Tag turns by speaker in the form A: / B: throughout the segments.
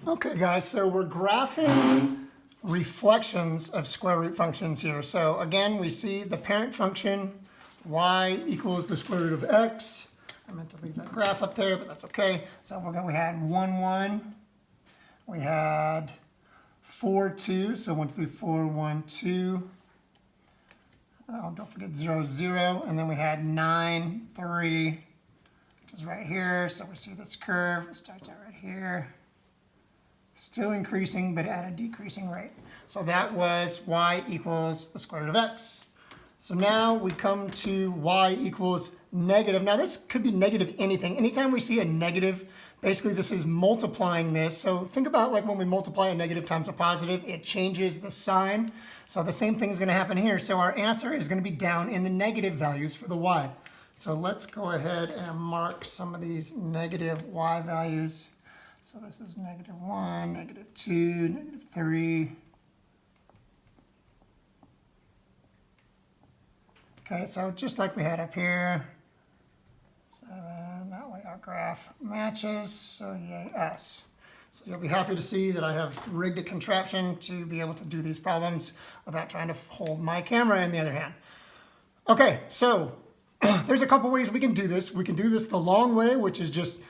A: Okay, guys, so we're graphing reflections of square root functions here. So again, we see the parent function, y equals the square root of x. I meant to leave that graph up there, but that's okay. So we had 1, 1. We had 4, 2. So 1, 3, 4, 1, 2. Oh, don't forget 0, 0. And then we had 9, 3, which is right here. So we see this curve. It starts out right here. Still increasing, but at a decreasing rate. So that was y equals the square root of x. So now we come to y equals negative. Now this could be negative anything. Anytime we see a negative, basically this is multiplying this. So think about like when we multiply a negative times a positive, it changes the sign. So the same thing is going to happen here. So our answer is going to be down in the negative values for the y. So let's go ahead and mark some of these negative y values. So this is negative 1, negative 2, negative 3. Okay, so just like we had up here, 7, that way our graph matches, so yay us. So you'll be happy to see that I have rigged a contraption to be able to do these problems without trying to hold my camera in the other hand. Okay, so there's a couple ways we can do this. We can do this the long way, which is just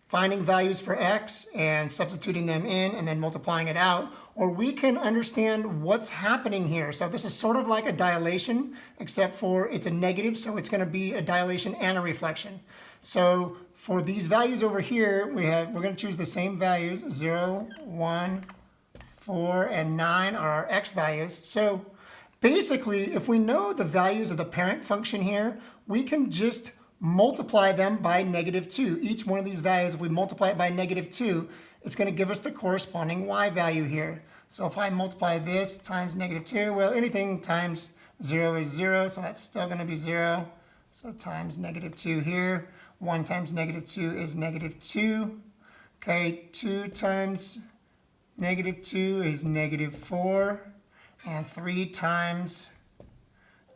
A: finding values for x and substituting them in and then multiplying it out, or we can understand what's happening here. So this is sort of like a dilation, except for it's a negative, so it's going to be a dilation and a reflection. So for these values over here, we're going to choose the same values, 0, 1, 4, and 9 are our x values. So basically, if we know the values of the parent function here, we can just multiply them by negative 2. Each one of these values, if we multiply it by negative 2, it's going to give us the corresponding y value here. So if I multiply this times negative 2, well, anything times 0 is 0, so that's still going to be 0. So times negative 2 here. 1 times negative 2 is negative 2. Okay, 2 times negative 2 is negative 4. And 3 times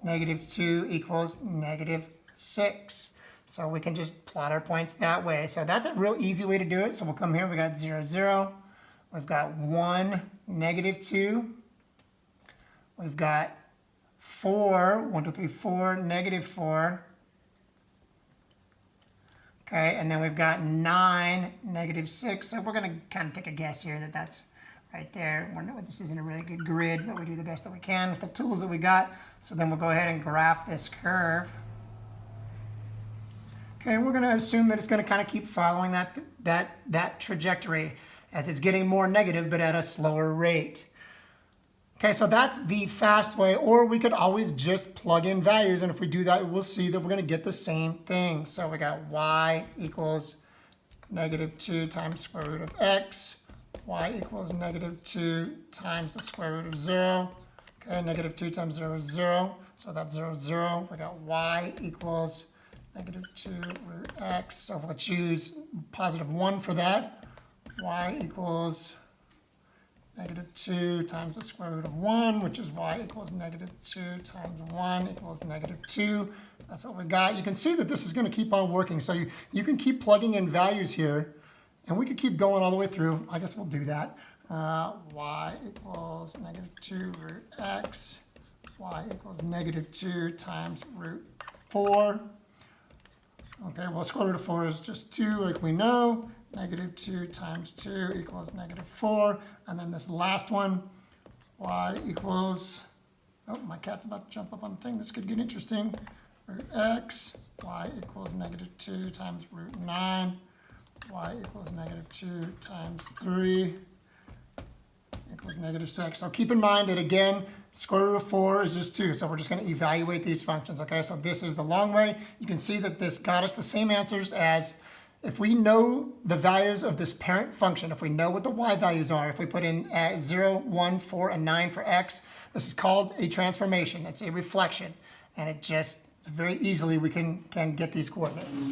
A: negative 2 equals negative 6. So we can just plot our points that way. So that's a real easy way to do it. So we'll come here, we got 0, 0. We've got 1, negative 2. We've got 4, 1, 2, 3, 4, negative 4. Okay, and then we've got 9, negative 6. So we're going to kind of take a guess here that that's right there. This isn't a really good grid, but we do the best that we can with the tools that we got. So then we'll go ahead and graph this curve. Okay, we're going to assume that it's going to kind of keep following that trajectory as it's getting more negative, but at a slower rate. Okay, so that's the fast way, or we could always just plug in values, and if we do that, we'll see that we're going to get the same thing. So we got y equals negative 2 times square root of x. Y equals negative 2 times the square root of 0. Okay, negative 2 times 0 is 0, so that's 0, 0. We got y equals negative 2 root x. So if we choose positive 1 for that, y equals negative 2 times the square root of 1, which is y equals negative 2 times 1 equals negative 2. That's what we got. You can see that this is going to keep on working. So you can keep plugging in values here, and we could keep going all the way through. I guess we'll do that. Y equals negative 2 root x. Y equals negative 2 times root 4. Okay, well, square root of 4 is just 2, like we know. Negative 2 times 2 equals negative 4. And then this last one, y equals, oh, my cat's about to jump up on the thing. This could get interesting. Root x, y equals negative 2 times root 9. Y equals negative 2 times 3 equals negative 6. So keep in mind that, again, square root of 4 is just 2. So we're just going to evaluate these functions. Okay, so this is the long way. You can see that this got us the same answers as if we know the values of this parent function, if we know what the y values are, if we put in 0, 1, 4, and 9 for x, this is called a transformation. It's a reflection. And it's very easily we can get these coordinates.